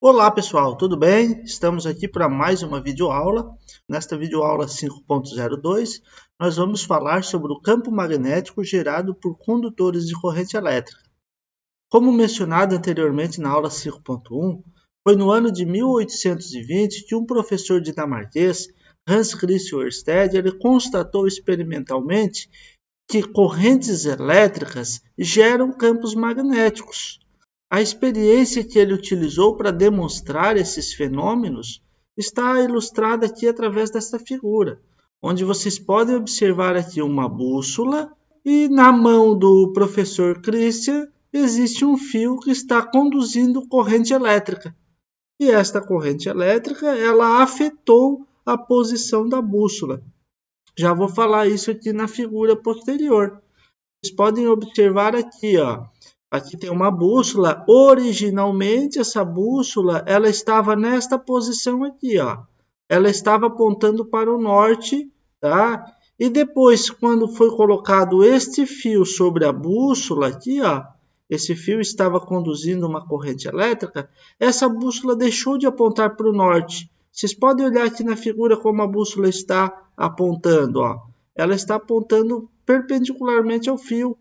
Olá pessoal, tudo bem? Estamos aqui para mais uma videoaula. Nesta videoaula 5.02, nós vamos falar sobre o campo magnético gerado por condutores de corrente elétrica. Como mencionado anteriormente na aula 5.1, foi no ano de 1820 que um professor dinamarquês, Hans Christian Ørsted, ele constatou experimentalmente que correntes elétricas geram campos magnéticos. A experiência que ele utilizou para demonstrar esses fenômenos está ilustrada aqui através desta figura, onde vocês podem observar aqui uma bússola e na mão do professor Christian existe um fio que está conduzindo corrente elétrica. E esta corrente elétrica, ela afetou a posição da bússola. Já vou falar isso aqui na figura posterior. Vocês podem observar aqui, ó. Aqui tem uma bússola. Originalmente, essa bússola ela estava nesta posição aqui, ó. Ela estava apontando para o norte, tá? E depois, quando foi colocado este fio sobre a bússola aqui, ó, esse fio estava conduzindo uma corrente elétrica, essa bússola deixou de apontar para o norte. Vocês podem olhar aqui na figura como a bússola está apontando, ó. Ela está apontando perpendicularmente ao fio.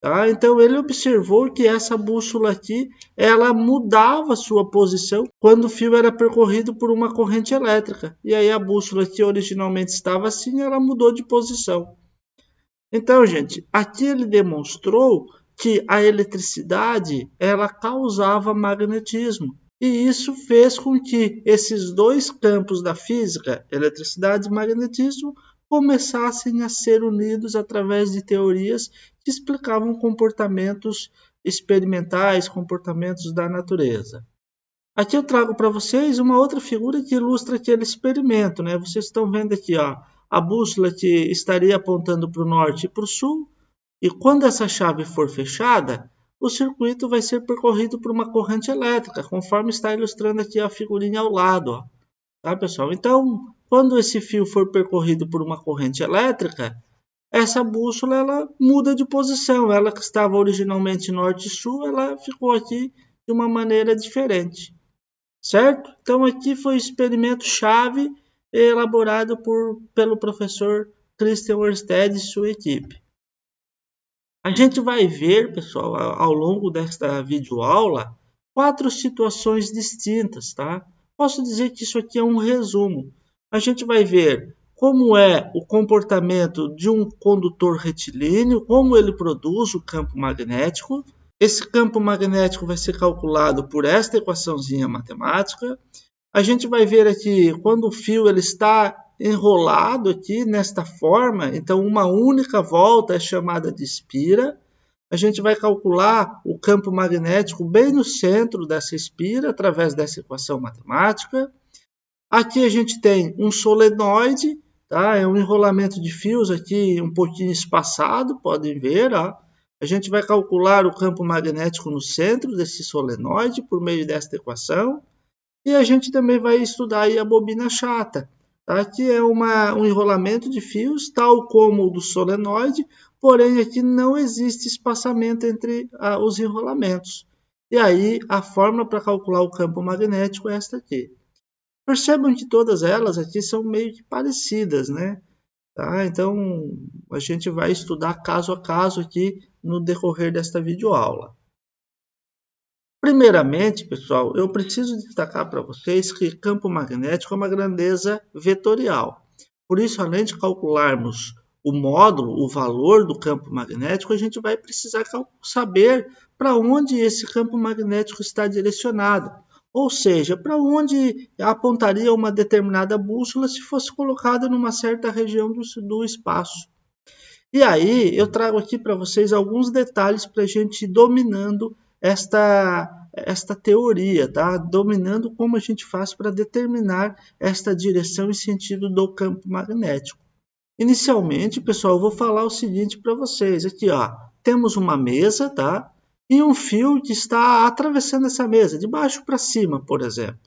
Tá? Então ele observou que essa bússola aqui, ela mudava sua posição quando o fio era percorrido por uma corrente elétrica. E aí a bússola que originalmente estava assim, ela mudou de posição. Então, gente, aqui ele demonstrou que a eletricidade, ela causava magnetismo. E isso fez com que esses dois campos da física, eletricidade e magnetismo, começassem a ser unidos através de teorias que explicavam comportamentos experimentais, comportamentos da natureza. Aqui eu trago para vocês uma outra figura que ilustra aquele experimento, né? Vocês estão vendo aqui, ó, a bússola que estaria apontando para o norte e para o sul, e quando essa chave for fechada, o circuito vai ser percorrido por uma corrente elétrica, conforme está ilustrando aqui a figurinha ao lado, ó. Tá, pessoal? Então, quando esse fio for percorrido por uma corrente elétrica, essa bússola ela muda de posição. Ela que estava originalmente norte e sul, ela ficou aqui de uma maneira diferente. Certo? Então, aqui foi o experimento-chave elaborado pelo professor Christian Ørsted e sua equipe. A gente vai ver, pessoal, ao longo desta videoaula, 4 situações distintas, tá? Posso dizer que isso aqui é um resumo. A gente vai ver como é o comportamento de um condutor retilíneo, como ele produz o campo magnético. Esse campo magnético vai ser calculado por esta equaçãozinha matemática. A gente vai ver aqui quando o fio ele está enrolado aqui nesta forma, então uma única volta é chamada de espira. A gente vai calcular o campo magnético bem no centro dessa espira através dessa equação matemática. Aqui a gente tem um solenoide, tá? É um enrolamento de fios aqui um pouquinho espaçado, podem ver, ó. A gente vai calcular o campo magnético no centro desse solenoide por meio desta equação. E a gente também vai estudar aí a bobina chata, tá? Que é um enrolamento de fios, tal como o do solenoide, porém aqui não existe espaçamento entre os enrolamentos. E aí a fórmula para calcular o campo magnético é esta aqui. Percebam que todas elas aqui são meio que parecidas, né? Tá? Então a gente vai estudar caso a caso aqui no decorrer desta videoaula. Primeiramente, pessoal, eu preciso destacar para vocês que campo magnético é uma grandeza vetorial. Por isso, além de calcularmos o módulo, o valor do campo magnético, a gente vai precisar saber para onde esse campo magnético está direcionado. Ou seja, para onde apontaria uma determinada bússola se fosse colocada numa certa região do espaço. E aí, eu trago aqui para vocês alguns detalhes para a gente ir dominando esta teoria, tá? Dominando como a gente faz para determinar esta direção e sentido do campo magnético. Inicialmente, pessoal, eu vou falar o seguinte para vocês. Aqui, ó, temos uma mesa, tá? E um fio que está atravessando essa mesa, de baixo para cima, por exemplo.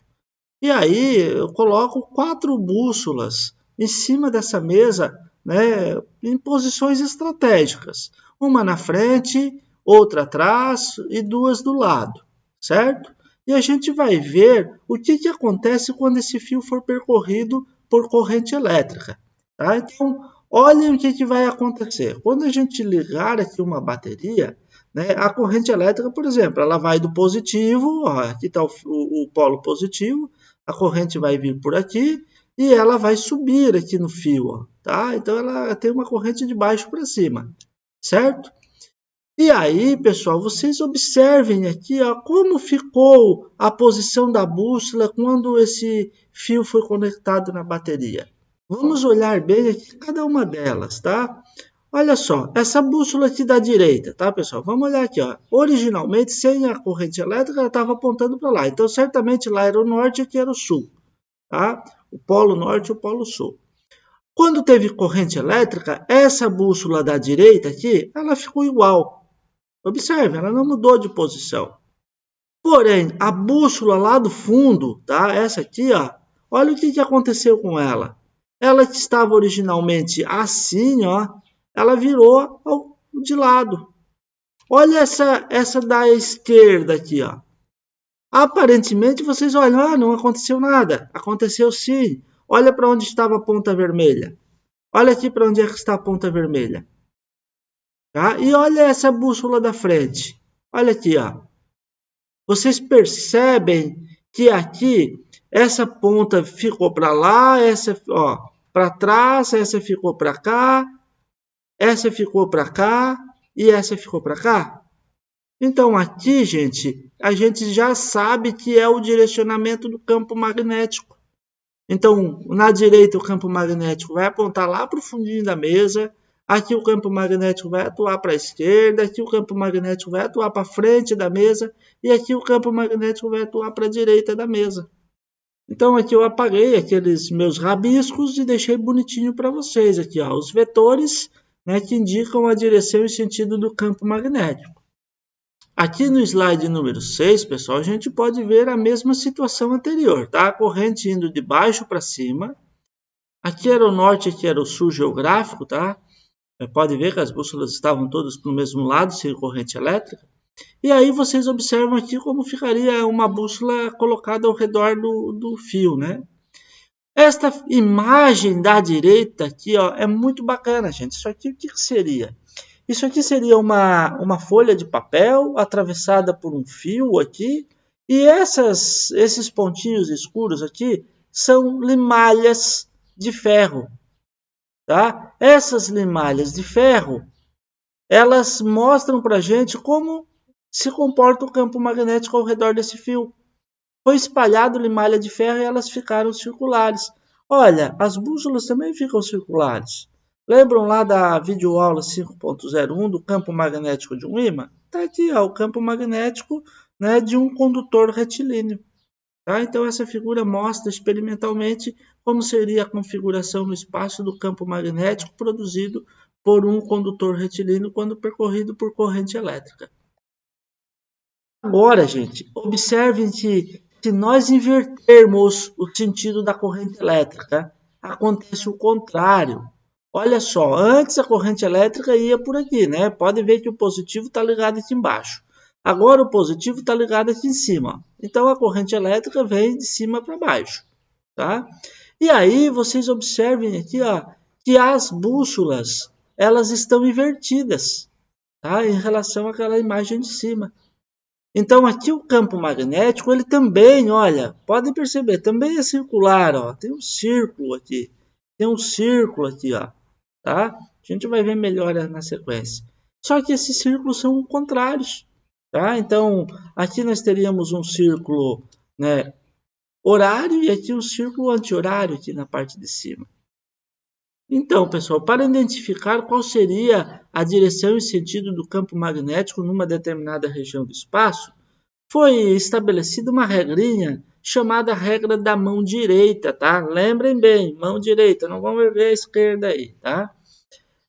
E aí, eu coloco 4 bússolas em cima dessa mesa, né, em posições estratégicas. Uma na frente, outra atrás e 2 do lado, certo? e a gente vai ver o que acontece quando esse fio for percorrido por corrente elétrica. Tá? Então, olhem o que vai acontecer. Quando a gente ligar aqui uma bateria, né, a corrente elétrica, por exemplo, ela vai do positivo, ó, aqui está o polo positivo, a corrente vai vir por aqui e ela vai subir aqui no fio. Ó, tá? Então, ela tem uma corrente de baixo para cima, certo? E aí, pessoal, vocês observem aqui ó, como ficou a posição da bússola quando esse fio foi conectado na bateria. Vamos olhar bem aqui cada uma delas, tá? Olha só, essa bússola aqui da direita, tá, pessoal? Vamos olhar aqui, ó. Originalmente, sem a corrente elétrica, ela estava apontando para lá. Então, certamente lá era o norte e aqui era o sul, tá? O polo norte e o polo sul. Quando teve corrente elétrica, essa bússola da direita aqui, ela ficou igual. Observe, ela não mudou de posição. Porém, a bússola lá do fundo, tá? Essa aqui, ó. Olha o que aconteceu com ela. Ela que estava originalmente assim, ó. Ela virou de lado. Olha essa da esquerda aqui, ó. Aparentemente, vocês olham, não aconteceu nada. Aconteceu sim. Olha para onde estava a ponta vermelha. Olha aqui para onde é que está a ponta vermelha. Tá? E olha essa bússola da frente. Olha aqui, ó. Vocês percebem que aqui essa ponta ficou para lá, essa para trás, essa ficou para cá, essa ficou para cá e essa ficou para cá. Então aqui, gente, a gente já sabe que é o direcionamento do campo magnético. Então, na direita o campo magnético vai apontar lá para o fundinho da mesa. Aqui o campo magnético vai atuar para a esquerda, aqui o campo magnético vai atuar para a frente da mesa e aqui o campo magnético vai atuar para a direita da mesa. Então aqui eu apaguei aqueles meus rabiscos e deixei bonitinho para vocês aqui, ó, os vetores, né, que indicam a direção e sentido do campo magnético. Aqui no slide número 6, pessoal, a gente pode ver a mesma situação anterior, tá? A corrente indo de baixo para cima. Aqui era o norte, aqui era o sul geográfico, tá? Pode ver que as bússolas estavam todas para o mesmo lado, sem corrente elétrica. E aí vocês observam aqui como ficaria uma bússola colocada ao redor do fio, né? Esta imagem da direita aqui, ó, é muito bacana, gente. Isso aqui o que seria? Isso aqui seria uma folha de papel atravessada por um fio aqui. E esses pontinhos escuros aqui são limalhas de ferro. Tá? Essas limalhas de ferro, elas mostram para a gente como se comporta o campo magnético ao redor desse fio. Foi espalhado limalha de ferro e elas ficaram circulares. Olha, as bússolas também ficam circulares. Lembram lá da videoaula 5.01 do campo magnético de um ímã? Está aqui, ó, o campo magnético, né, de um condutor retilíneo. Tá? Então, essa figura mostra experimentalmente como seria a configuração no espaço do campo magnético produzido por um condutor retilíneo quando percorrido por corrente elétrica. Agora, gente, observem que se nós invertermos o sentido da corrente elétrica, acontece o contrário. Olha só, antes a corrente elétrica ia por aqui, né? Pode ver que o positivo está ligado aqui embaixo. Agora o positivo está ligado aqui em cima. Então a corrente elétrica vem de cima para baixo. Tá? E aí vocês observem aqui ó, que as bússolas elas estão invertidas, tá? Em relação àquela imagem de cima. Então aqui o campo magnético ele também, olha, podem perceber, também é circular. Ó, tem um círculo aqui. Tem um círculo aqui. Ó, tá? A gente vai ver melhor na sequência. Só que esses círculos são contrários. Tá? Então, aqui nós teríamos um círculo, né, horário e aqui um círculo anti-horário aqui na parte de cima. Então, pessoal, para identificar qual seria a direção e sentido do campo magnético numa determinada região do espaço, foi estabelecida uma regrinha chamada regra da mão direita, tá? Lembrem bem, mão direita, não vamos ver a esquerda aí, tá?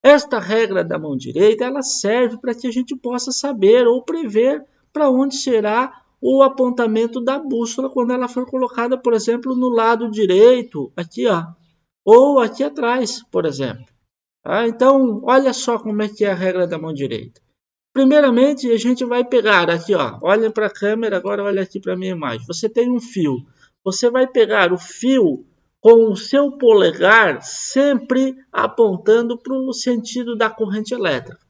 Esta regra da mão direita, ela serve para que a gente possa saber ou prever para onde será o apontamento da bússola quando ela for colocada, por exemplo, no lado direito, aqui, ó, ou aqui atrás, por exemplo. Tá? Então, olha só como é que é a regra da mão direita. Primeiramente, a gente vai pegar aqui, ó, olhem para a câmera, agora olha aqui para a minha imagem. Você tem um fio. Você vai pegar o fio com o seu polegar sempre apontando para o sentido da corrente elétrica.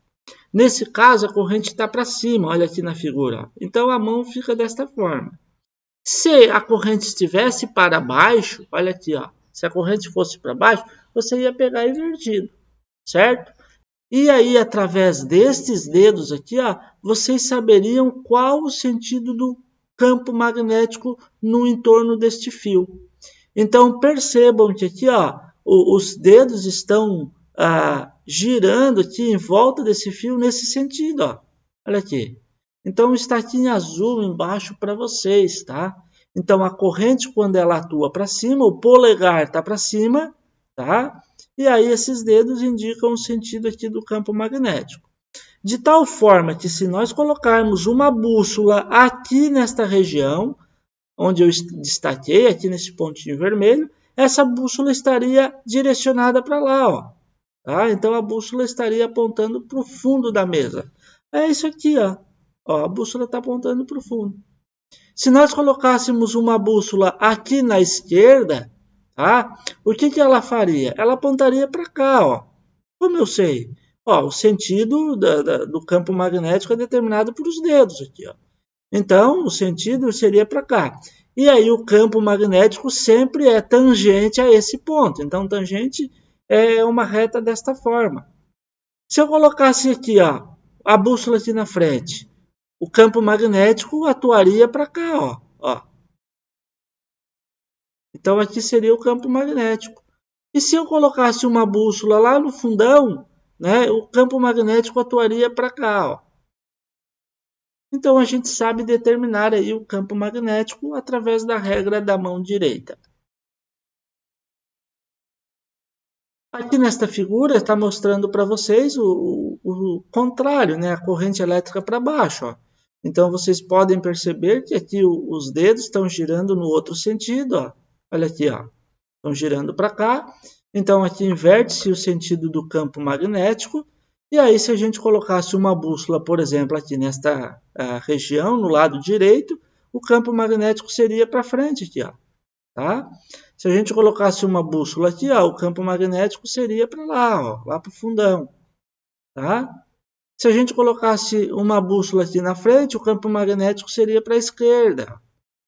Nesse caso, a corrente está para cima, olha aqui na figura. Então, a mão fica desta forma. Se a corrente estivesse para baixo, olha aqui, ó, se a corrente fosse para baixo, você ia pegar invertido, certo? E aí, através destes dedos aqui, ó, vocês saberiam qual o sentido do campo magnético no entorno deste fio. Então, percebam que aqui, ó, os dedos estão girando aqui em volta desse fio nesse sentido, ó. Olha aqui. Então, está aqui em azul embaixo para vocês, tá? Então, a corrente, quando ela atua para cima, o polegar está para cima, tá? E aí, esses dedos indicam o sentido aqui do campo magnético. De tal forma que, se nós colocarmos uma bússola aqui nesta região, onde eu destaquei, aqui nesse pontinho vermelho, essa bússola estaria direcionada para lá, ó. Tá? Então, a bússola estaria apontando para o fundo da mesa. É isso aqui, ó. Ó, a bússola está apontando para o fundo. Se nós colocássemos uma bússola aqui na esquerda, tá? O que ela faria? Ela apontaria para cá, ó. Como eu sei? Ó, o sentido do campo magnético é determinado por os dedos aqui, ó. Então, o sentido seria para cá. E aí, o campo magnético sempre é tangente a esse ponto. Então, tangente é uma reta desta forma. Se eu colocasse aqui, ó, a bússola aqui na frente, o campo magnético atuaria para cá, ó. Então, aqui seria o campo magnético. E se eu colocasse uma bússola lá no fundão, né, o campo magnético atuaria para cá, ó. Então, a gente sabe determinar aí o campo magnético através da regra da mão direita. Aqui nesta figura está mostrando para vocês o contrário, né? A corrente elétrica para baixo. Ó. Então, vocês podem perceber que aqui os dedos estão girando no outro sentido. Ó. Olha aqui, ó. Estão girando para cá. Então, aqui inverte-se o sentido do campo magnético. E aí, se a gente colocasse uma bússola, por exemplo, aqui nesta região, no lado direito, o campo magnético seria para frente aqui, ó, tá? Se a gente colocasse uma bússola aqui, ó, o campo magnético seria para lá, ó, lá para o fundão, tá? Se a gente colocasse uma bússola aqui na frente, o campo magnético seria para a esquerda.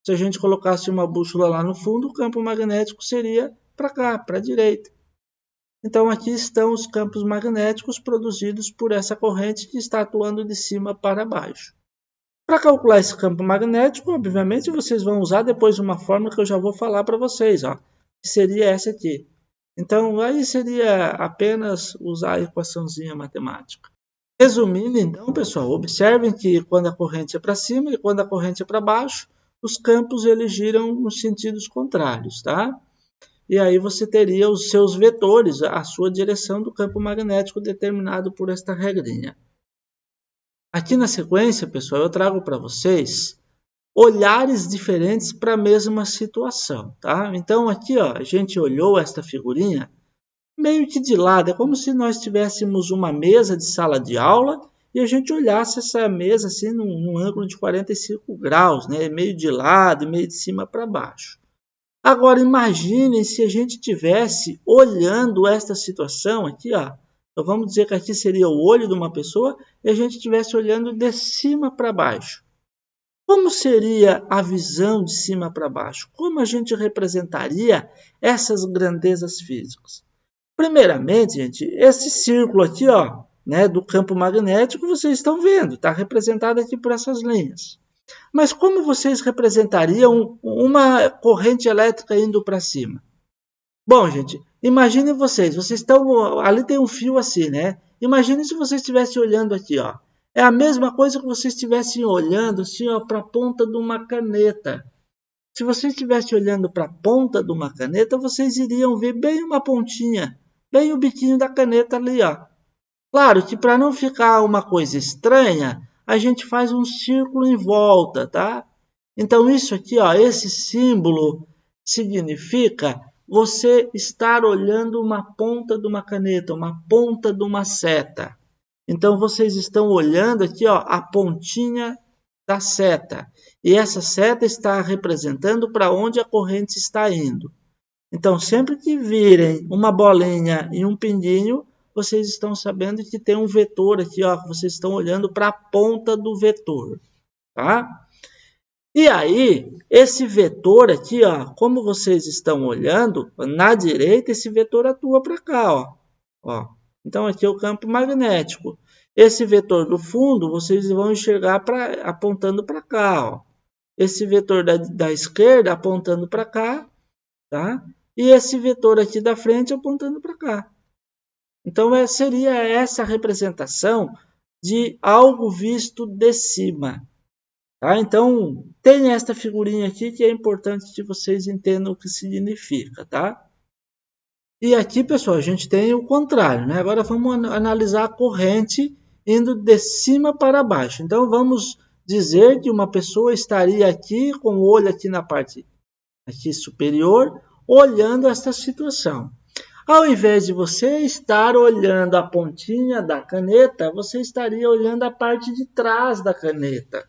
Se a gente colocasse uma bússola lá no fundo, o campo magnético seria para cá, para a direita. Então, aqui estão os campos magnéticos produzidos por essa corrente que está atuando de cima para baixo. Para calcular esse campo magnético, obviamente, vocês vão usar depois uma fórmula que eu já vou falar para vocês, ó, que seria essa aqui. Então, aí seria apenas usar a equaçãozinha matemática. Resumindo, então, pessoal, observem que quando a corrente é para cima e quando a corrente é para baixo, os campos eles giram nos sentidos contrários, tá? E aí você teria os seus vetores, a sua direção do campo magnético determinado por esta regrinha. Aqui na sequência, pessoal, eu trago para vocês olhares diferentes para a mesma situação, tá? Então aqui, ó, a gente olhou esta figurinha meio que de lado, é como se nós tivéssemos uma mesa de sala de aula e a gente olhasse essa mesa assim num ângulo de 45 graus, né? Meio de lado, meio de cima para baixo. Agora, imaginem se a gente estivesse olhando esta situação aqui, ó. Então, vamos dizer que aqui seria o olho de uma pessoa e a gente estivesse olhando de cima para baixo. Como seria a visão de cima para baixo? Como a gente representaria essas grandezas físicas? Primeiramente, gente, esse círculo aqui, ó, né, do campo magnético, vocês estão vendo, está representado aqui por essas linhas. Mas como vocês representariam uma corrente elétrica indo para cima? Bom, gente, imaginem vocês estão, ali tem um fio assim, né? Imaginem se vocês estivessem olhando aqui, ó. É a mesma coisa que vocês estivessem olhando assim, ó, para a ponta de uma caneta. Se vocês estivessem olhando para a ponta de uma caneta, vocês iriam ver bem uma pontinha, bem o biquinho da caneta ali, ó. Claro que para não ficar uma coisa estranha, a gente faz um círculo em volta, tá? Então, isso aqui, ó, esse símbolo significa você estar olhando uma ponta de uma caneta, uma ponta de uma seta. Então, vocês estão olhando aqui, ó, a pontinha da seta. E essa seta está representando para onde a corrente está indo. Então, sempre que virem uma bolinha e um pinguinho, vocês estão sabendo que tem um vetor aqui, ó. Vocês estão olhando para a ponta do vetor, tá? E aí, esse vetor aqui, ó, como vocês estão olhando, na direita, esse vetor atua para cá, ó. Ó. Então, aqui é o campo magnético. Esse vetor do fundo, vocês vão enxergar apontando para cá, ó. Esse vetor da esquerda apontando para cá, tá? E esse vetor aqui da frente apontando para cá. Então, seria essa a representação de algo visto de cima. Tá? Então, tem esta figurinha aqui que é importante que vocês entendam o que significa. Tá? E aqui, pessoal, a gente tem o contrário. Né? Agora vamos analisar a corrente indo de cima para baixo. Então, vamos dizer que uma pessoa estaria aqui com o olho aqui na parte aqui superior, olhando esta situação. Ao invés de você estar olhando a pontinha da caneta, você estaria olhando a parte de trás da caneta.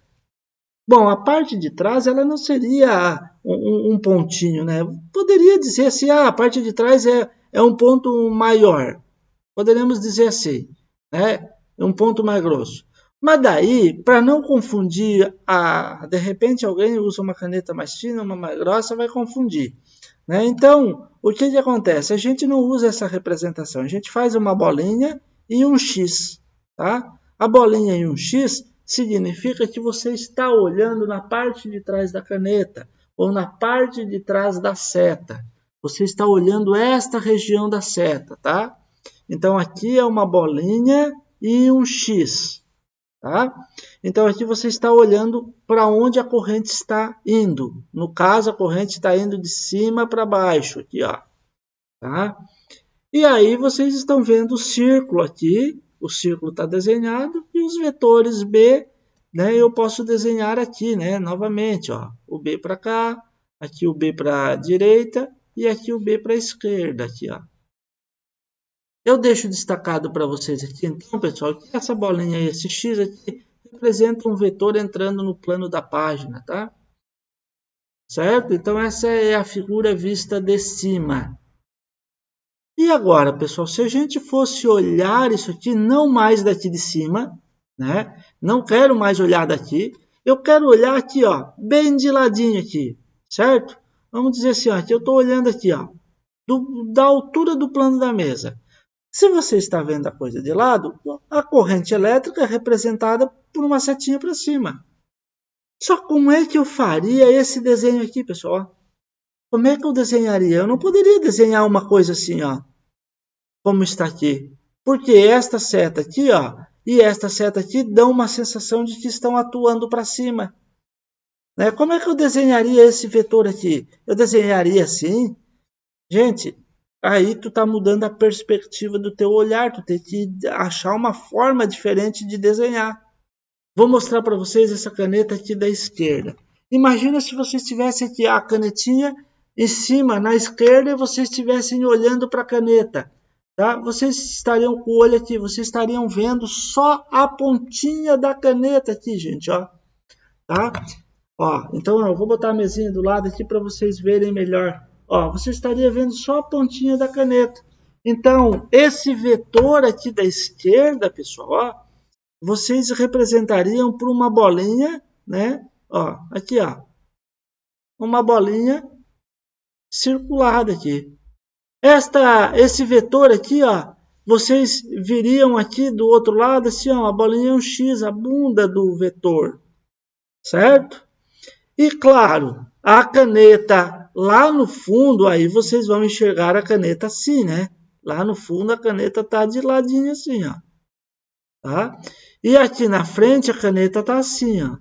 Bom, a parte de trás ela não seria um pontinho, né? Poderia dizer assim, a parte de trás é um ponto maior. Poderíamos dizer assim, né? É um ponto mais grosso. Mas daí, para não confundir, de repente alguém usa uma caneta mais fina, uma mais grossa, vai confundir. Né? Então, o que acontece? A gente não usa essa representação, a gente faz uma bolinha e um X. Tá? A bolinha e um X significa que você está olhando na parte de trás da caneta ou na parte de trás da seta. Você está olhando esta região da seta, tá? Então, aqui é uma bolinha e um X. Tá? Então, aqui você está olhando para onde a corrente está indo. No caso, a corrente está indo de cima para baixo. Aqui, ó. Tá? E aí, vocês estão vendo o círculo aqui. O círculo está desenhado. E os vetores B, né, eu posso desenhar aqui, né, novamente. Ó, o B para cá, aqui o B para a direita e aqui o B para a esquerda. Aqui, ó. Eu deixo destacado para vocês aqui, então, pessoal, que essa bolinha e esse X aqui representa um vetor entrando no plano da página, tá? Certo? Então, essa é a figura vista de cima. E agora, pessoal, se a gente fosse olhar isso aqui, não mais daqui de cima, né? Não quero mais olhar daqui. Eu quero olhar aqui, ó, bem de ladinho aqui, certo? Vamos dizer assim, ó, que eu estou olhando aqui, ó, da altura do plano da mesa. Se você está vendo a coisa de lado, a corrente elétrica é representada por uma setinha para cima. Só como é que eu faria esse desenho aqui, pessoal? Como é que eu desenharia? Eu não poderia desenhar uma coisa assim, ó, como está aqui. Porque esta seta aqui, ó, e esta seta aqui dão uma sensação de que estão atuando para cima. Né? Como é que eu desenharia esse vetor aqui? Eu desenharia assim? Gente, aí tu tá mudando a perspectiva do teu olhar, tu tem que achar uma forma diferente de desenhar. Vou mostrar para vocês essa caneta aqui da esquerda. Imagina se vocês tivessem aqui a canetinha em cima, na esquerda, e vocês estivessem olhando para a caneta. Tá? Vocês estariam com o olho aqui, vocês estariam vendo só a pontinha da caneta aqui, gente. Ó. Tá? Ó, então eu vou botar a mesinha do lado aqui para vocês verem melhor. Ó, você estaria vendo só a pontinha da caneta. Então, esse vetor aqui da esquerda, pessoal, ó, vocês representariam por uma bolinha, né? Ó, aqui, ó. Uma bolinha circulada aqui. Esse vetor aqui, ó, vocês viriam aqui do outro lado, assim, ó, a bolinha é um X, a bunda do vetor. Certo? E, claro, a caneta lá no fundo, aí vocês vão enxergar a caneta assim, né? Lá no fundo a caneta está de ladinho assim, ó. Tá? E aqui na frente a caneta está assim, ó.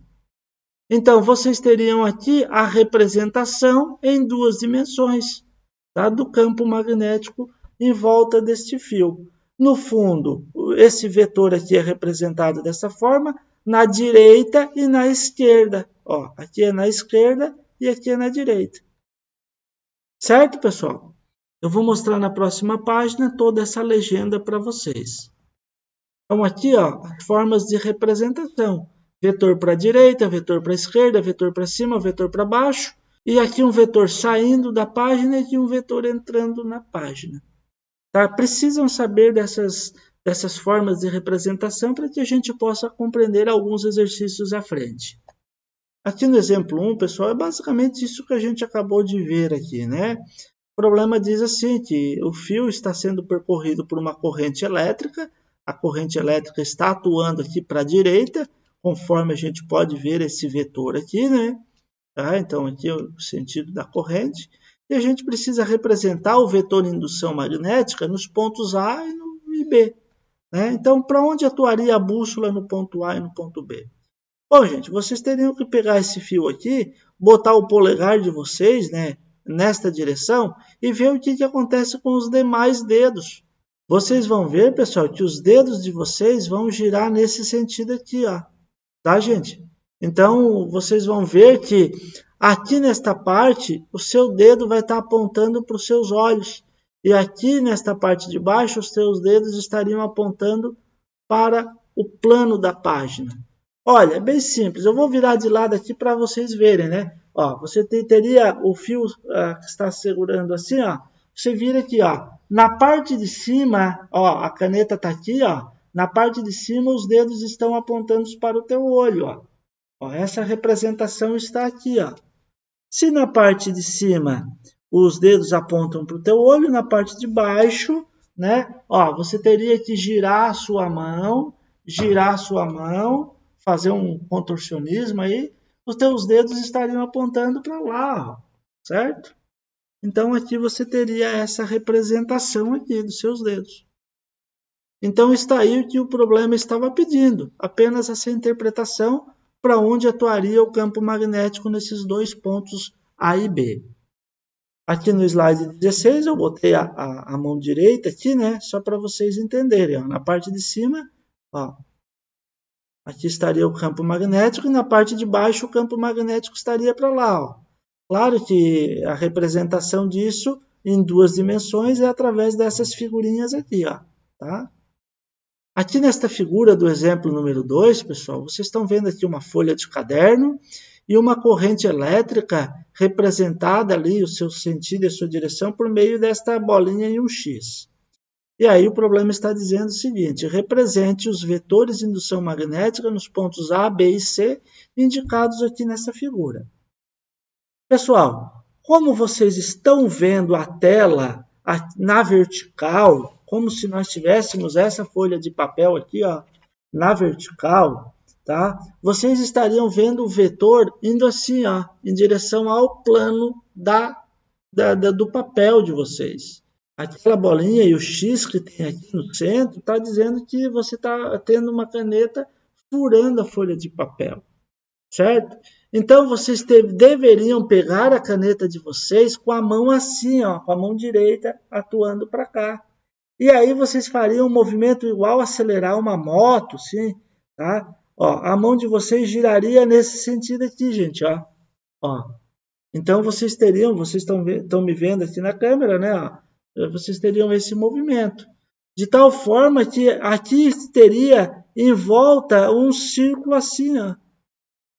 Então, vocês teriam aqui a representação em duas dimensões, tá? Do campo magnético em volta deste fio. No fundo, esse vetor aqui é representado dessa forma, na direita e na esquerda. Ó, aqui é na esquerda e aqui é na direita. Certo, pessoal? Eu vou mostrar na próxima página toda essa legenda para vocês. Então, aqui, ó, as formas de representação. Vetor para a direita, vetor para a esquerda, vetor para cima, vetor para baixo. E aqui um vetor saindo da página e aqui um vetor entrando na página. Tá? Precisam saber dessas formas de representação para que a gente possa compreender alguns exercícios à frente. Aqui no exemplo 1, pessoal, é basicamente isso que a gente acabou de ver aqui, né? O problema diz assim, que o fio está sendo percorrido por uma corrente elétrica, a corrente elétrica está atuando aqui para a direita, conforme a gente pode ver esse vetor aqui, né? Tá? Então, aqui é o sentido da corrente. E a gente precisa representar o vetor indução magnética nos pontos A e B. Né? Então, para onde atuaria a bússola no ponto A e no ponto B? Bom, gente, vocês teriam que pegar esse fio aqui, botar o polegar de vocês, né, nesta direção e ver o que acontece com os demais dedos. Vocês vão ver, pessoal, que os dedos de vocês vão girar nesse sentido aqui, ó. Tá, gente? Então, vocês vão ver que aqui nesta parte, o seu dedo vai estar apontando para os seus olhos. E aqui nesta parte de baixo, os seus dedos estariam apontando para o plano da página. Olha, é bem simples. Eu vou virar de lado aqui para vocês verem, né? Ó, você teria o fio que está segurando assim, ó. Você vira aqui, ó. Na parte de cima, ó, a caneta está aqui, ó. Na parte de cima, os dedos estão apontando para o teu olho, ó. Ó, essa representação está aqui, ó. Se na parte de cima os dedos apontam para o teu olho, na parte de baixo, né? Ó, você teria que girar a sua mão, fazer um contorcionismo aí, os teus dedos estariam apontando para lá, ó, certo? Então aqui você teria essa representação aqui dos seus dedos. Então está aí o que o problema estava pedindo, apenas essa interpretação para onde atuaria o campo magnético nesses dois pontos A e B. Aqui no slide 16 eu botei a mão direita aqui, né, só para vocês entenderem. Ó, na parte de cima, ó, aqui estaria o campo magnético e na parte de baixo o campo magnético estaria para lá. Ó. Claro que a representação disso em duas dimensões é através dessas figurinhas aqui. Ó, tá? Aqui nesta figura do exemplo número 2, pessoal, vocês estão vendo aqui uma folha de caderno e uma corrente elétrica representada ali, o seu sentido e a sua direção, por meio desta bolinha em um X. E aí o problema está dizendo o seguinte, represente os vetores de indução magnética nos pontos A, B e C, indicados aqui nessa figura. Pessoal, como vocês estão vendo a tela na vertical, como se nós tivéssemos essa folha de papel aqui, ó, na vertical, tá? Vocês estariam vendo o vetor indo assim, ó, em direção ao plano do papel de vocês. Aquela bolinha e o X que tem aqui no centro está dizendo que você está tendo uma caneta furando a folha de papel, certo? Então, vocês deveriam pegar a caneta de vocês com a mão assim, ó, com a mão direita atuando para cá. E aí vocês fariam um movimento igual a acelerar uma moto, sim, tá? Ó, a mão de vocês giraria nesse sentido aqui, gente, ó. Ó. Então, vocês estão me vendo aqui na câmera, né? Ó, vocês teriam esse movimento. De tal forma que aqui teria em volta um círculo assim, ó,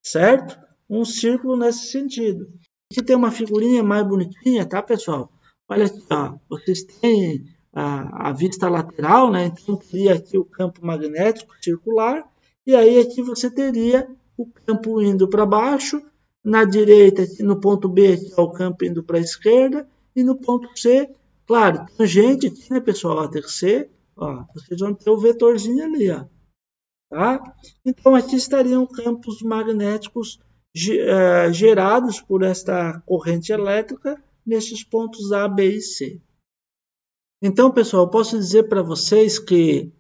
certo? Um círculo nesse sentido. Aqui tem uma figurinha mais bonitinha, tá, pessoal? Olha aqui, ó, vocês têm a vista lateral, né? Então teria aqui o campo magnético circular, e aí aqui você teria o campo indo para baixo, na direita, no ponto B, aqui é o campo indo para a esquerda, e no ponto C, claro, tangente aqui, né, pessoal? A terceira, ó, vocês vão ter o vetorzinho ali, ó. Tá? Então, aqui estariam campos magnéticos gerados por esta corrente elétrica nesses pontos A, B e C. Então, pessoal, eu posso dizer para vocês que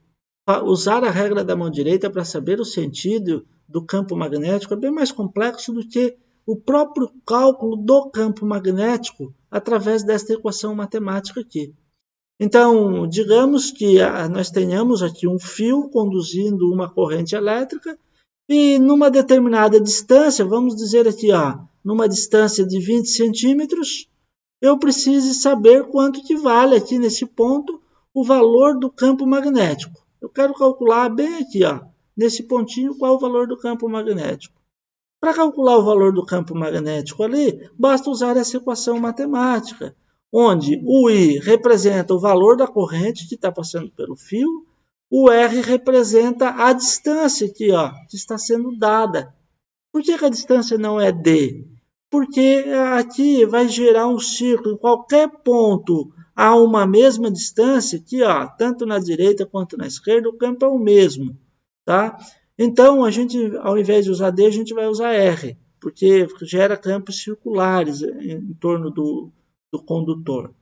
usar a regra da mão direita para saber o sentido do campo magnético é bem mais complexo do que o próprio cálculo do campo magnético através desta equação matemática aqui. Então, digamos que nós tenhamos aqui um fio conduzindo uma corrente elétrica e numa determinada distância, vamos dizer aqui, ó, numa distância de 20 centímetros, eu preciso saber quanto que vale aqui nesse ponto o valor do campo magnético. Eu quero calcular bem aqui, ó, nesse pontinho, qual é o valor do campo magnético. Para calcular o valor do campo magnético ali, basta usar essa equação matemática, onde o I representa o valor da corrente que está passando pelo fio, o R representa a distância aqui, ó, que está sendo dada. Por que a distância não é D? Porque aqui vai gerar um círculo. Em qualquer ponto há uma mesma distância, aqui, ó, tanto na direita quanto na esquerda, o campo é o mesmo. Tá? Então, a gente, ao invés de usar D, a gente vai usar R, porque gera campos circulares em torno do condutor.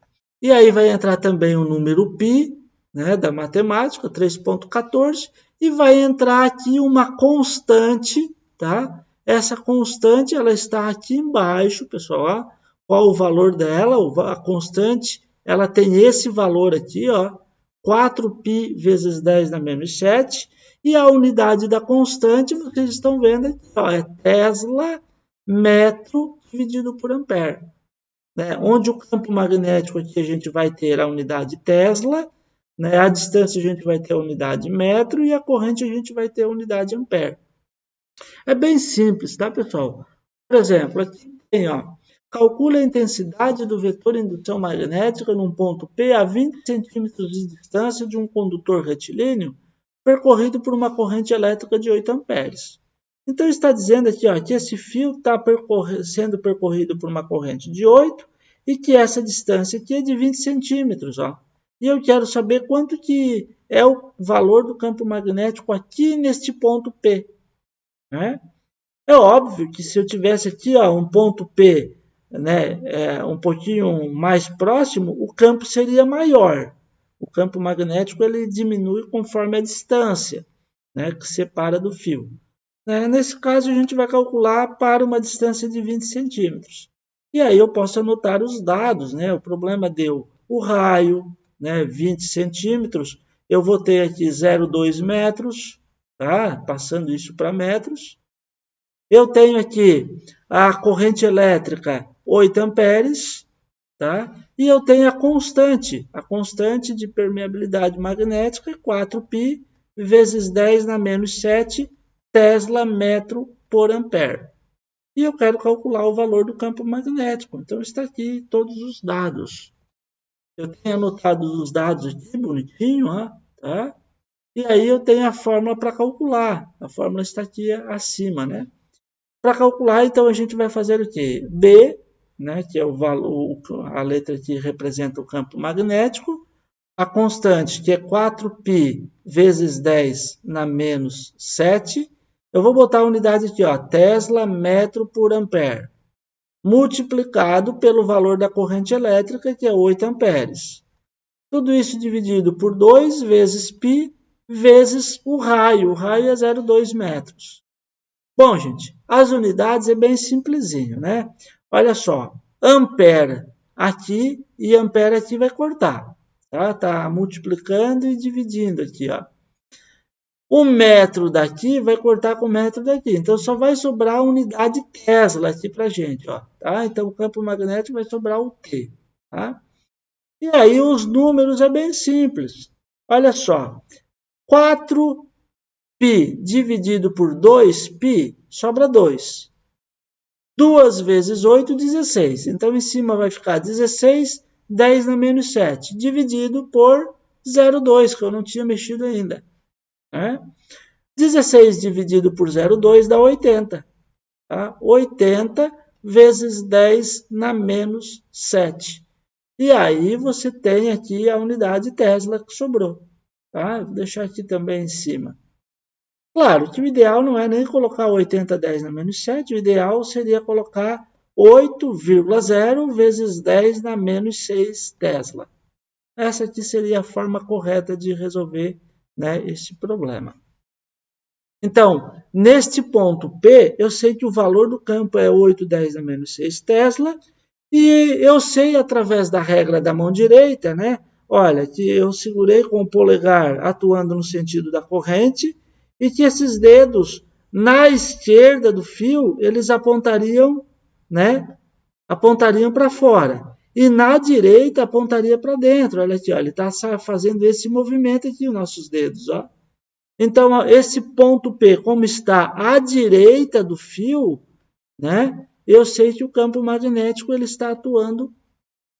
E aí vai entrar também o número π, né, da matemática, 3,14, e vai entrar aqui uma constante, tá? Essa constante, ela está aqui embaixo, pessoal, ó. Qual o valor dela? A constante, ela tem esse valor aqui, ó, 4π vezes 10 na menos 7, e a unidade da constante, vocês estão vendo aqui, ó, é Tesla metro dividido por ampere. Né? Onde o campo magnético aqui a gente vai ter a unidade Tesla, né? A distância a gente vai ter a unidade metro e a corrente a gente vai ter a unidade ampere. É bem simples, tá, pessoal? Por exemplo, aqui tem, ó, calcule a intensidade do vetor indução magnética num ponto P a 20 centímetros de distância de um condutor retilíneo percorrido por uma corrente elétrica de 8 amperes. Então, está dizendo aqui, ó, que esse fio está sendo percorrido por uma corrente de 8 e que essa distância aqui é de 20 centímetros. Ó. E eu quero saber quanto que é o valor do campo magnético aqui neste ponto P. Né? É óbvio que se eu tivesse aqui, ó, um ponto P, né, um pouquinho mais próximo, o campo seria maior. O campo magnético ele diminui conforme a distância, né, que separa do fio. Nesse caso, a gente vai calcular para uma distância de 20 centímetros. E aí eu posso anotar os dados. Né? O problema deu o raio, né, 20 centímetros. Eu vou ter aqui 0,2 metros, tá? Passando isso para metros. Eu tenho aqui a corrente elétrica 8 amperes, tá? E eu tenho a constante de permeabilidade magnética, 4π vezes 10 na menos 7 Tesla metro por ampere. E eu quero calcular o valor do campo magnético. Então, está aqui todos os dados. Eu tenho anotado os dados aqui, bonitinho, ó, tá? E aí eu tenho a fórmula para calcular. A fórmula está aqui acima, né? Para calcular, então, a gente vai fazer o quê? B, né, que é o valor, a letra que representa o campo magnético, a constante, que é 4π vezes 10 na menos 7, eu vou botar a unidade aqui, ó, Tesla metro por ampere, multiplicado pelo valor da corrente elétrica, que é 8 amperes. Tudo isso dividido por 2 vezes π vezes o raio. O raio é 0,2 metros. Bom, gente, as unidades é bem simplesinho, né? Olha só, ampere aqui e ampere aqui vai cortar. Tá multiplicando e dividindo aqui, ó. O metro daqui vai cortar com o metro daqui. Então, só vai sobrar a unidade Tesla aqui para a gente. Ó, tá? Então, o campo magnético vai sobrar o T. Tá? E aí, os números é bem simples. Olha só. 4π dividido por 2π sobra 2. 2 vezes 8, 16. Então, em cima vai ficar 16, 10 na menos 7. Dividido por 0,2, que eu não tinha mexido ainda. 16 dividido por 0,2 dá 80. Tá? 80 vezes 10 na menos 7. E aí você tem aqui a unidade Tesla que sobrou. Tá? Vou deixar aqui também em cima. Claro que o ideal não é nem colocar 80 10 na menos 7. O ideal seria colocar 8,0 vezes 10 na menos 6 Tesla. Essa aqui seria a forma correta de resolver, né, esse problema. Então, neste ponto P, eu sei que o valor do campo é 8,10 a menos 6 Tesla, e eu sei, através da regra da mão direita, né, olha, que eu segurei com o polegar atuando no sentido da corrente, e que esses dedos, na esquerda do fio, eles apontariam, né, apontariam para fora. e na direita apontaria para dentro. Olha aqui, ó, ele está fazendo esse movimento aqui, os nossos dedos. Ó. Então, ó, esse ponto P, como está à direita do fio, né, eu sei que o campo magnético ele está atuando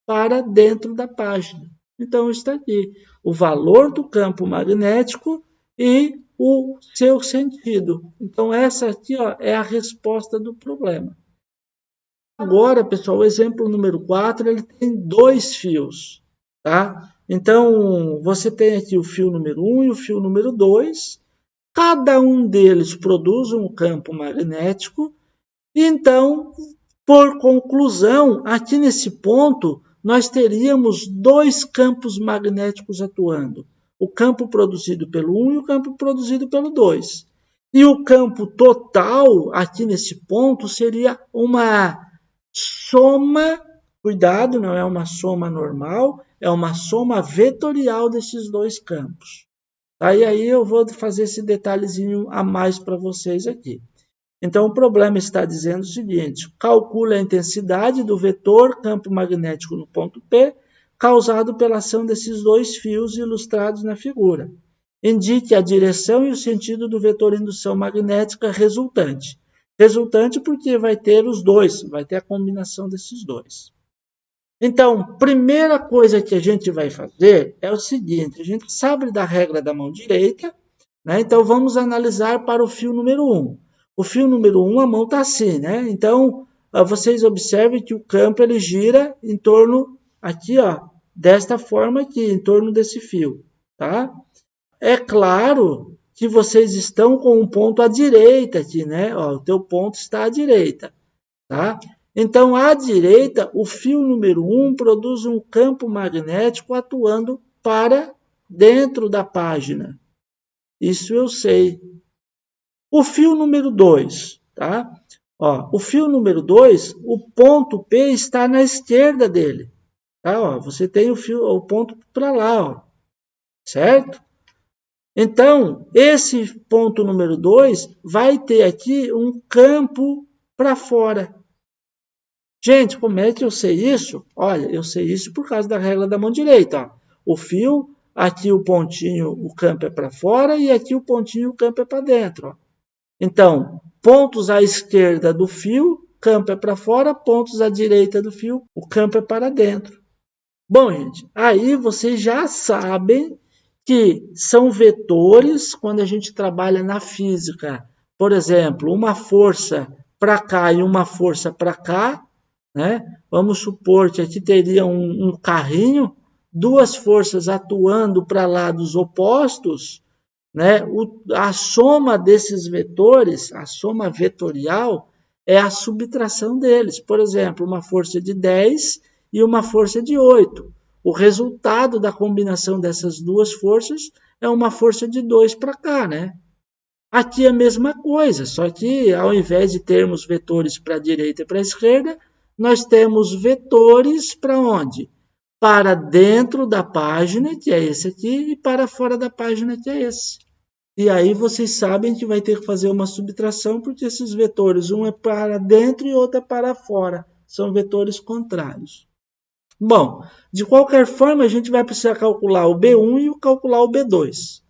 para dentro da página. Então, está aqui o valor do campo magnético e o seu sentido. Então, essa aqui ó, é a resposta do problema. Agora, pessoal, o exemplo número 4, ele tem 2 fios. Tá? Então, você tem aqui o fio número 1 e o fio número 2. Cada um deles produz um campo magnético. Então, por conclusão, aqui nesse ponto, nós teríamos 2 campos magnéticos atuando. O campo produzido pelo 1 e o campo produzido pelo 2. E o campo total, aqui nesse ponto, seria uma soma, cuidado, não é uma soma normal, é uma soma vetorial desses 2 campos. Aí eu vou fazer esse detalhezinho a mais para vocês aqui. Então, o problema está dizendo o seguinte: calcule a intensidade do vetor campo magnético no ponto P, causado pela ação desses 2 fios ilustrados na figura. Indique a direção e o sentido do vetor indução magnética resultante. Resultante porque vai ter os dois, vai ter a combinação desses dois. Então, primeira coisa que a gente vai fazer é o seguinte: a gente sabe da regra da mão direita, né? Então vamos analisar para o fio número 1. O fio número 1, a mão está assim, né? Então, vocês observem que o campo ele gira em torno, aqui, ó, desta forma aqui, em torno desse fio, tá? É claro que vocês estão com um ponto à direita aqui, né? Ó, o teu ponto está à direita, tá? Então, à direita, o fio número 1 produz um campo magnético atuando para dentro da página. Isso eu sei. O fio número 2, tá? Ó, o fio número 2, o ponto P está na esquerda dele. Tá? Ó, você tem o ponto para lá, ó, certo? Então, esse ponto número 2 vai ter aqui um campo para fora. Gente, como é que eu sei isso? Olha, eu sei isso por causa da regra da mão direita. Ó. O fio, aqui o pontinho, o campo é para fora, e aqui o pontinho, o campo é para dentro. Ó. Então, pontos à esquerda do fio, campo é para fora, pontos à direita do fio, o campo é para dentro. Bom, gente, aí vocês já sabem que são vetores quando a gente trabalha na física. Por exemplo, uma força para cá e uma força para cá, né? Vamos supor que aqui teria um carrinho, 2 forças atuando para lados opostos, né? A soma desses vetores, a soma vetorial, é a subtração deles. Por exemplo, uma força de 10 e uma força de 8. O resultado da combinação dessas 2 forças é uma força de 2 para cá, né? Aqui é a mesma coisa, só que ao invés de termos vetores para a direita e para a esquerda, nós temos vetores para onde? Para dentro da página, que é esse aqui, e para fora da página, que é esse. E aí vocês sabem que vai ter que fazer uma subtração, porque esses vetores, um é para dentro e outro é para fora. São vetores contrários. Bom, de qualquer forma, a gente vai precisar calcular o B1 e calcular o B2.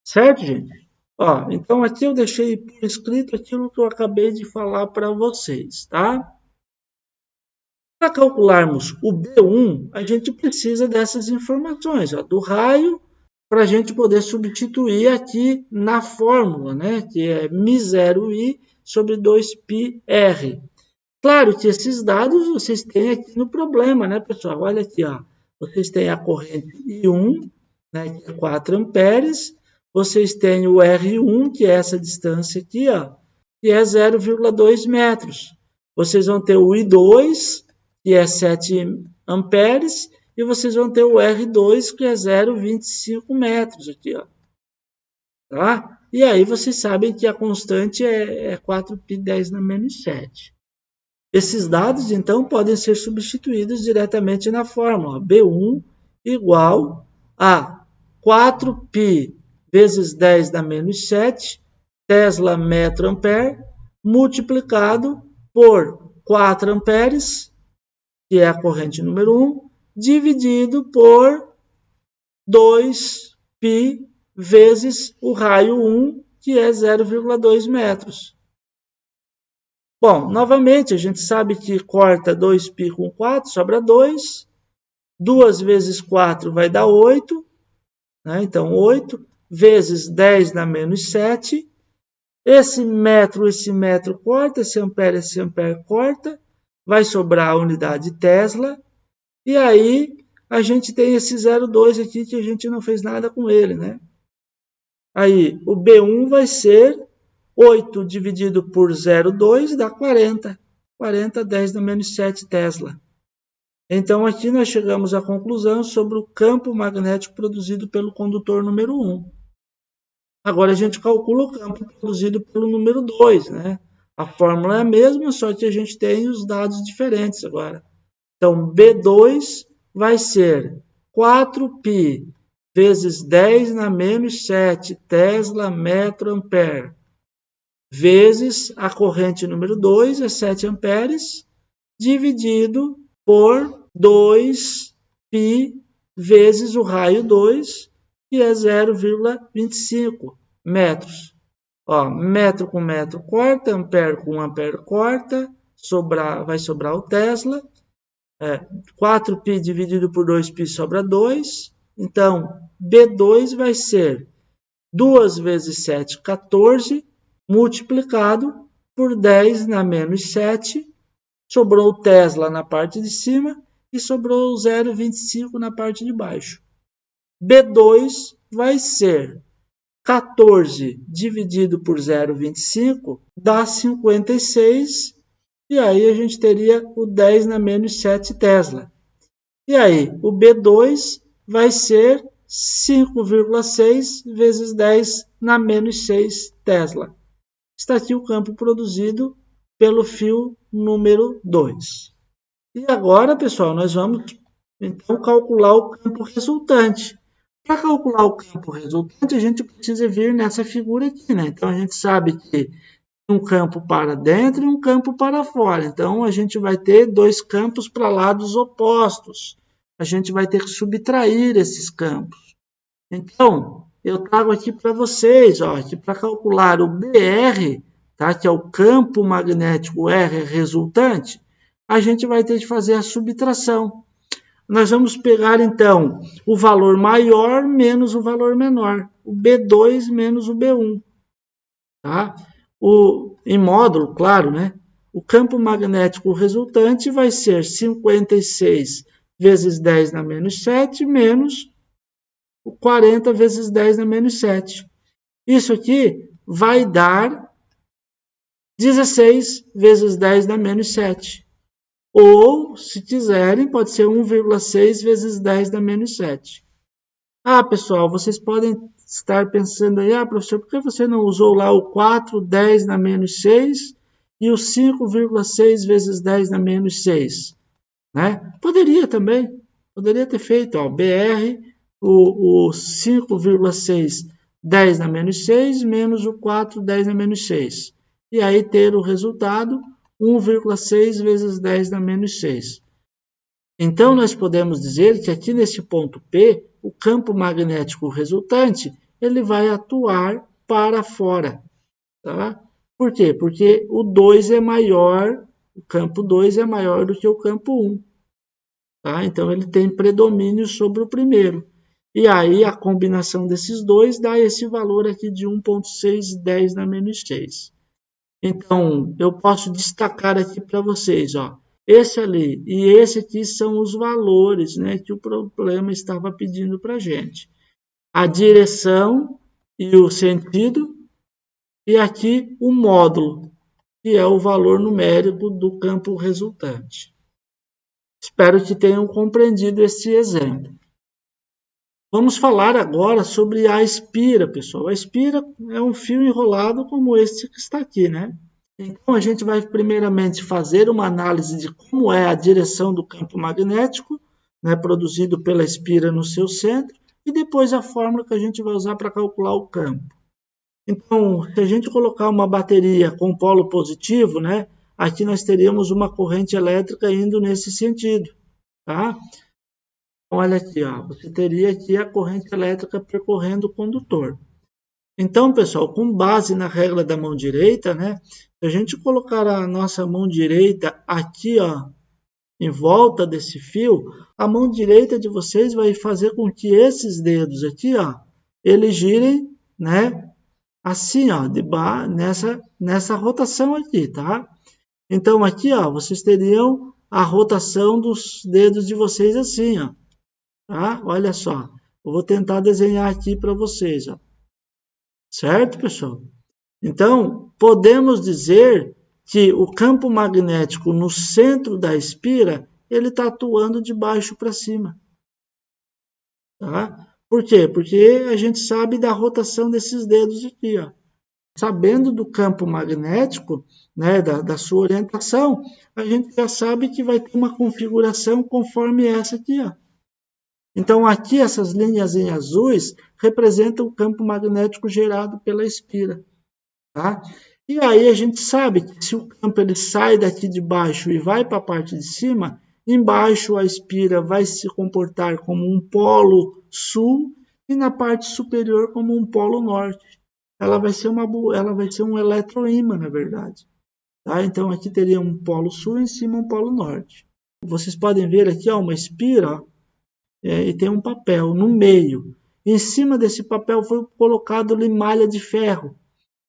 Certo, gente? Ó, então aqui eu deixei por escrito aquilo que eu acabei de falar para vocês, tá? Para calcularmos o B1, a gente precisa dessas informações, ó, do raio, para a gente poder substituir aqui na fórmula, né, que é μ0i sobre 2πr. Claro que esses dados vocês têm aqui no problema, né, pessoal? Olha aqui, ó. Vocês têm a corrente I1, né, que é 4 amperes. Vocês têm o R1, que é essa distância aqui, ó, que é 0,2 metros. Vocês vão ter o I2, que é 7 amperes, e vocês vão ter o R2, que é 0,25 metros aqui, ó. Tá? E aí vocês sabem que a constante é 4π10 na menos 7. Esses dados, então, podem ser substituídos diretamente na fórmula B1 igual a 4π vezes 10 na menos 7 Tesla metro ampere multiplicado por 4 amperes, que é a corrente número 1, dividido por 2π vezes o raio 1, que é 0,2 metros. Bom, novamente, a gente sabe que corta 2π com 4, sobra 2. 2 vezes 4 vai dar 8. Né? Então, 8 vezes 10 dá menos 7. Esse metro corta, esse ampere corta. Vai sobrar a unidade Tesla. E aí, a gente tem esse 0,2 aqui que a gente não fez nada com ele, né? Aí, o B1 vai ser 8 dividido por 0,2 dá 40. 40, 10 na menos 7 Tesla. Então, aqui nós chegamos à conclusão sobre o campo magnético produzido pelo condutor número 1. Agora, a gente calcula o campo produzido pelo número 2, né? A fórmula é a mesma, só que a gente tem os dados diferentes agora. Então, B2 vai ser 4π vezes 10 na menos 7 Tesla metro ampere, vezes a corrente número 2, é 7 amperes, dividido por 2π vezes o raio 2, que é 0,25 metros. Ó, metro com metro corta, ampere com ampere corta, vai sobrar o Tesla. 4π dividido por 2π sobra 2. Então, B2 vai ser 2 vezes 7, 14, multiplicado por 10 na menos 7. Sobrou o Tesla na parte de cima e sobrou o 0,25 na parte de baixo. B2 vai ser 14 dividido por 0,25 dá 56. E aí a gente teria o 10 na menos 7 Tesla. E aí o B2 vai ser 5,6 vezes 10 na menos 6 Tesla. Está aqui o campo produzido pelo fio número 2. E agora, pessoal, nós vamos então calcular o campo resultante. Para calcular o campo resultante, a gente precisa vir nessa figura aqui, né? Então, a gente sabe que um campo para dentro e um campo para fora. Então, a gente vai ter dois campos para lados opostos. A gente vai ter que subtrair esses campos. Então, eu trago aqui para vocês, ó, que para calcular o BR, tá, que é o campo magnético R resultante, a gente vai ter que fazer a subtração. Nós vamos pegar, então, o valor maior menos o valor menor. O B2 menos o B1. Tá? Em módulo, claro, né? O campo magnético resultante vai ser 56 vezes 10 na menos 7 menos 40 vezes 10 na menos 7. Isso aqui vai dar 16 vezes 10 na menos 7. Ou, se quiserem, pode ser 1,6 vezes 10 na menos 7. Ah, pessoal, vocês podem estar pensando aí, professor, por que você não usou lá o 4, 10 na menos 6 e o 5,6 vezes 10 na menos 6? Né? Poderia também, poderia ter feito, ó, BR, o 5,6, 10 na menos 6, menos o 4, 10 na menos 6. E aí ter o resultado 1,6 vezes 10 na menos 6. Então, nós podemos dizer que aqui nesse ponto P, o campo magnético resultante, ele vai atuar para fora. Tá? Por quê? Porque o 2 é maior, o campo 2 é maior do que o campo 1. Tá? Então, ele tem predomínio sobre o primeiro. E aí, a combinação desses dois dá esse valor aqui de 1,610 na menos 6. Então, eu posso destacar aqui para vocês, ó, esse ali e esse aqui são os valores, né, que o problema estava pedindo para a gente. A direção e o sentido, e aqui o módulo, que é o valor numérico do campo resultante. Espero que tenham compreendido esse exemplo. Vamos falar agora sobre a espira, pessoal. A espira é um fio enrolado como este que está aqui, né? Então, a gente vai primeiramente fazer uma análise de como é a direção do campo magnético, né, produzido pela espira no seu centro, e depois a fórmula que a gente vai usar para calcular o campo. Então, se a gente colocar uma bateria com polo positivo, né, aqui nós teríamos uma corrente elétrica indo nesse sentido, tá? Olha aqui, ó, você teria aqui a corrente elétrica percorrendo o condutor. Então, pessoal, com base na regra da mão direita, né, se a gente colocar a nossa mão direita aqui, ó, em volta desse fio, a mão direita de vocês vai fazer com que esses dedos aqui, ó, eles girem, né, assim, ó, nessa rotação aqui, tá? Então, aqui, ó, vocês teriam a rotação dos dedos de vocês assim, ó, tá? Olha só, eu vou tentar desenhar aqui para vocês, ó. Certo, pessoal? Então, podemos dizer que o campo magnético no centro da espira, ele está atuando de baixo para cima. Tá? Por quê? Porque a gente sabe da rotação desses dedos aqui. Ó. Sabendo do campo magnético, né, da sua orientação, a gente já sabe que vai ter uma configuração conforme essa aqui. Ó. Então, aqui, essas linhas em azuis representam o campo magnético gerado pela espira. Tá? E aí a gente sabe que se o campo ele sai daqui de baixo e vai para a parte de cima, embaixo a espira vai se comportar como um polo sul e na parte superior como um polo norte. Ela vai ser um eletroímã, na verdade. Tá? Então aqui teria um polo sul e em cima um polo norte. Vocês podem ver aqui ó, uma espira ó, e tem um papel no meio. Em cima desse papel foi colocado limalha de ferro.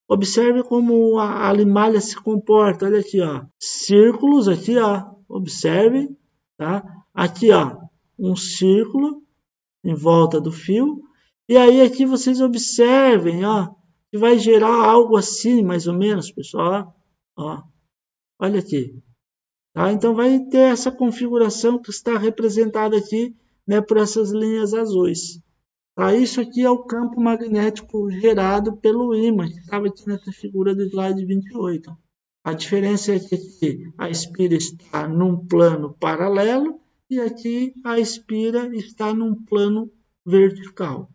Observe como a limalha se comporta. Olha aqui, ó. Círculos aqui, ó. Observe, tá? Aqui, ó, um círculo em volta do fio. E aí aqui vocês observem, ó, que vai gerar algo assim, mais ou menos, pessoal. Ó. Olha aqui. Tá? Então vai ter essa configuração que está representada aqui, né, por essas linhas azuis. Tá? Isso aqui é o campo magnético gerado pelo ímã, que estava aqui nessa figura do slide 28. A diferença é que aqui a espira está num plano paralelo e aqui a espira está num plano vertical.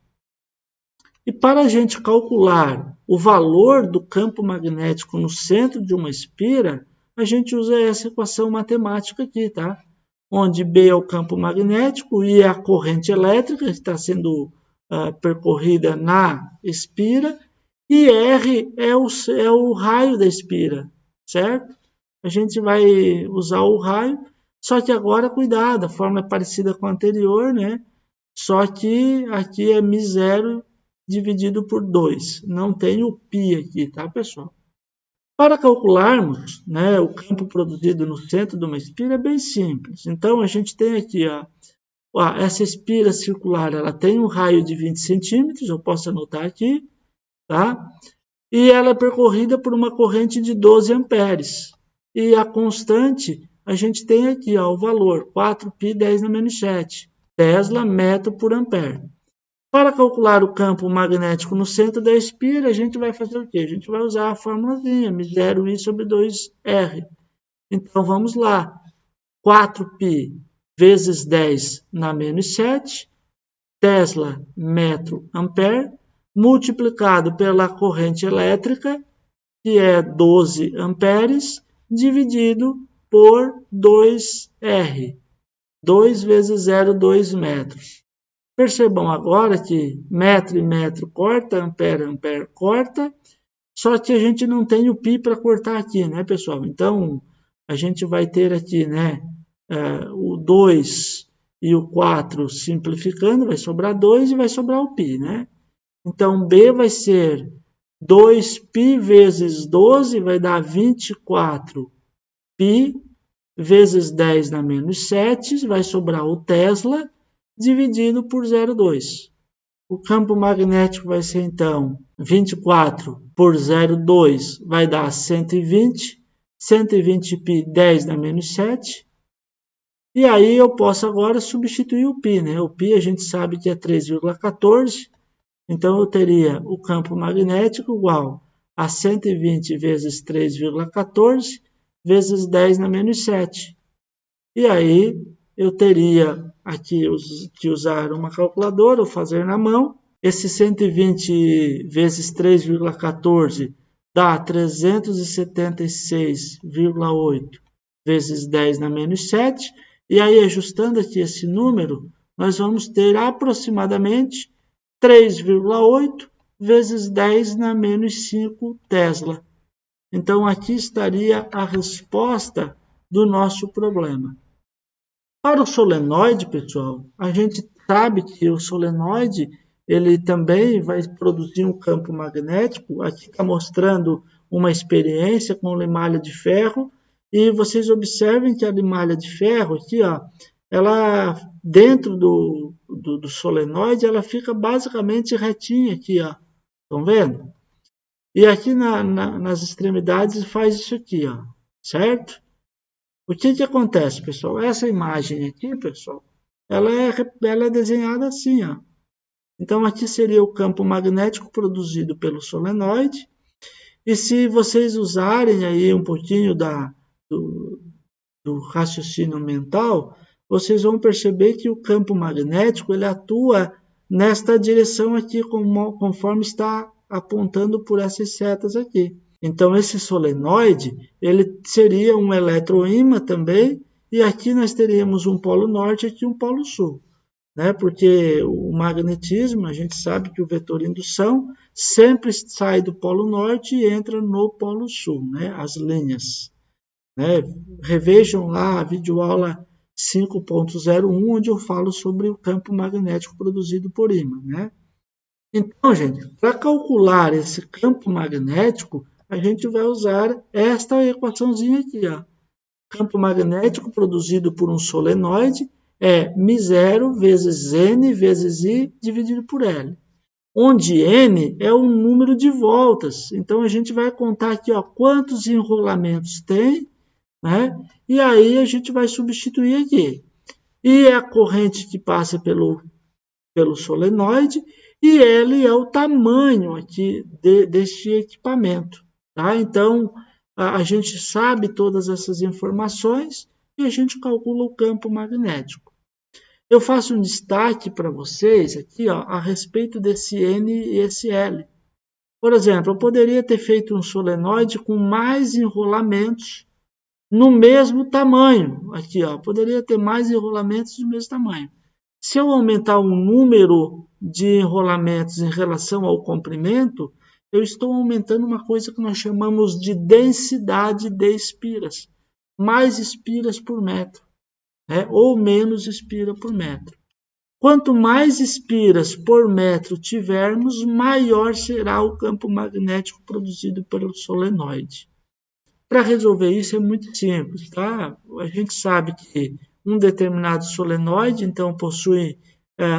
E para a gente calcular o valor do campo magnético no centro de uma espira, a gente usa essa equação matemática aqui, tá? Onde B é o campo magnético, I é a corrente elétrica que está sendo percorrida na espira, e R é o raio da espira, certo? A gente vai usar o raio, só que agora, cuidado, a fórmula é parecida com a anterior, né? Só que aqui é μ0 dividido por 2. Não tem o π aqui, tá, pessoal? Para calcularmos, né, o campo produzido no centro de uma espira é bem simples. Então, a gente tem aqui, essa espira circular, ela tem um raio de 20 centímetros, eu posso anotar aqui, tá? E ela é percorrida por uma corrente de 12 amperes. E a constante, a gente tem aqui, ó, o valor, 4π 10 na menos 7, Tesla metro por ampere. Para calcular o campo magnético no centro da espira, a gente vai fazer o quê? A gente vai usar a formulazinha, μ0I sobre 2R. Então, vamos lá. 4π vezes 10 na menos 7, Tesla metro ampere, multiplicado pela corrente elétrica, que é 12 amperes, dividido por 2R. 2 vezes 0, 2 metros. Percebam agora que metro e metro corta, ampere, ampere corta, só que a gente não tem o π para cortar aqui, né, pessoal? Então, a gente vai ter aqui, né, o 2 e o 4 simplificando, vai sobrar 2 e vai sobrar o π, né? Então, B vai ser 2π vezes 12, vai dar 24π vezes 10 na menos 7, vai sobrar o Tesla, dividido por 0,2. O campo magnético vai ser, então, 24 por 0,2 vai dar 120. 120π, 10 na menos 7. E aí eu posso agora substituir o π, né? O π a gente sabe que é 3,14. Então eu teria o campo magnético igual a 120 vezes 3,14 vezes 10 na menos 7. E aí eu teria aqui que usar uma calculadora ou fazer na mão. Esse 120 vezes 3,14 dá 376,8 vezes 10 na menos 7. E aí, ajustando aqui esse número, nós vamos ter aproximadamente 3,8 vezes 10 na menos 5 Tesla. Então, aqui estaria a resposta do nosso problema. Para o solenoide, pessoal, a gente sabe que o solenoide ele também vai produzir um campo magnético. Aqui está mostrando uma experiência com limalha de ferro. E vocês observem que a limalha de ferro aqui, ó, ela dentro do solenoide, ela fica basicamente retinha aqui, ó. Estão vendo? E aqui nas extremidades faz isso aqui, ó, certo? O que acontece, pessoal? Essa imagem aqui, pessoal, ela é desenhada assim, ó. Então, aqui seria o campo magnético produzido pelo solenoide. E se vocês usarem aí um pouquinho do raciocínio mental, vocês vão perceber que o campo magnético ele atua nesta direção aqui, conforme está apontando por essas setas aqui. Então, esse solenoide ele seria um eletroímã também, e aqui nós teríamos um polo norte e aqui um polo sul. Né? Porque o magnetismo, a gente sabe que o vetor indução sempre sai do polo norte e entra no polo sul, né? As linhas. Né? Revejam lá a videoaula 5.01, onde eu falo sobre o campo magnético produzido por ímã. Né? Então, gente, para calcular esse campo magnético, a gente vai usar esta equaçãozinha aqui. Ó. Campo magnético produzido por um solenoide é μ0 vezes N vezes I dividido por L. Onde N é o número de voltas. Então, a gente vai contar aqui ó, quantos enrolamentos tem, né? E aí a gente vai substituir aqui. I é a corrente que passa pelo solenoide e L é o tamanho aqui deste equipamento. Tá? Então, a gente sabe todas essas informações e a gente calcula o campo magnético. Eu faço um destaque para vocês aqui ó, a respeito desse N e esse L. Por exemplo, eu poderia ter feito um solenoide com mais enrolamentos no mesmo tamanho. Aqui, ó, poderia ter mais enrolamentos do mesmo tamanho. Se eu aumentar o número de enrolamentos em relação ao comprimento, eu estou aumentando uma coisa que nós chamamos de densidade de espiras. Mais espiras por metro, né? Ou menos espira por metro. Quanto mais espiras por metro tivermos, maior será o campo magnético produzido pelo solenoide. Para resolver isso é muito simples, tá? A gente sabe que um determinado solenoide, então, possui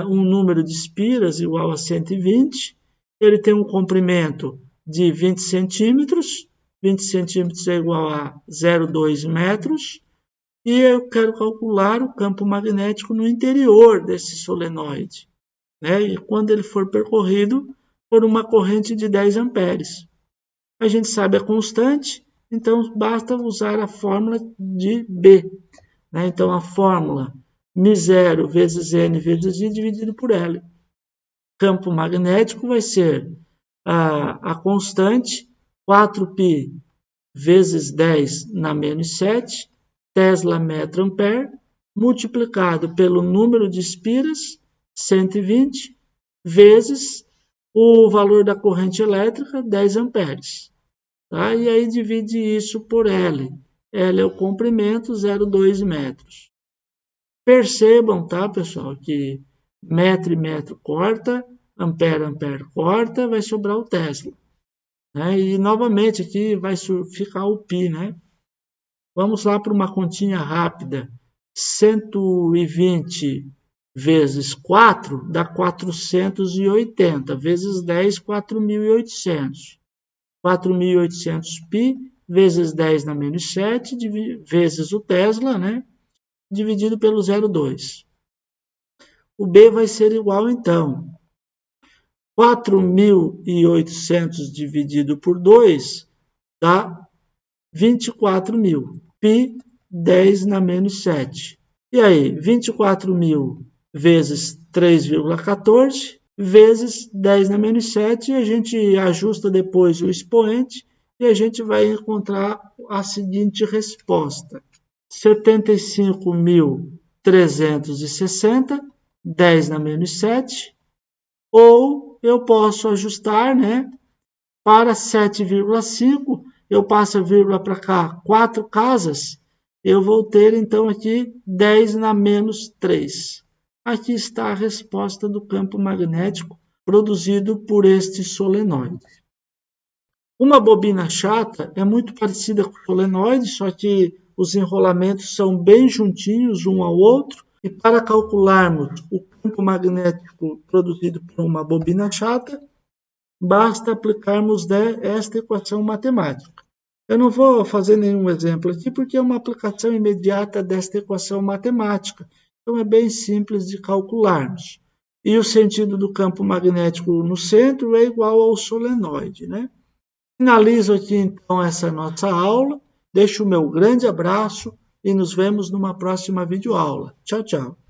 um número de espiras igual a 120, ele tem um comprimento de 20 centímetros, 20 centímetros é igual a 0,2 metros, e eu quero calcular o campo magnético no interior desse solenoide, né? E quando ele for percorrido por uma corrente de 10 amperes. A gente sabe a constante, então basta usar a fórmula de B. Né? Então a fórmula μ0 vezes N vezes I dividido por L. Campo magnético vai ser a constante 4π vezes 10 na menos 7 Tesla metro ampere multiplicado pelo número de espiras 120 vezes o valor da corrente elétrica 10 amperes. Tá? E aí divide isso por L. L é o comprimento, 0,2 metros. Percebam, tá, pessoal, que metro e metro corta, ampere, ampere corta, vai sobrar o Tesla. Né? E novamente aqui vai ficar o π, né? Vamos lá para uma continha rápida. 120 vezes 4 dá 480, vezes 10, 4.800. 4.800 π vezes 10 na menos 7, vezes o Tesla, né? Dividido pelo 0,2. O B vai ser igual, então, 4.800 dividido por 2 dá 24.000. Π, 10 na menos 7. E aí, 24.000 vezes 3,14 vezes 10 na menos 7, e a gente ajusta depois o expoente e a gente vai encontrar a seguinte resposta: 75.360, 10 na menos 7, ou eu posso ajustar, né, para 7,5, eu passo a vírgula para cá 4 casas, eu vou ter então aqui 10 na menos 3. Aqui está a resposta do campo magnético produzido por este solenoide. Uma bobina chata é muito parecida com o solenoide, só que os enrolamentos são bem juntinhos um ao outro, e para calcularmos o campo magnético produzido por uma bobina chata, basta aplicarmos esta equação matemática. Eu não vou fazer nenhum exemplo aqui, porque é uma aplicação imediata desta equação matemática, então é bem simples de calcularmos. E o sentido do campo magnético no centro é igual ao solenoide, né? Finalizo aqui então essa nossa aula, deixo o meu grande abraço e nos vemos numa próxima videoaula. Tchau, tchau.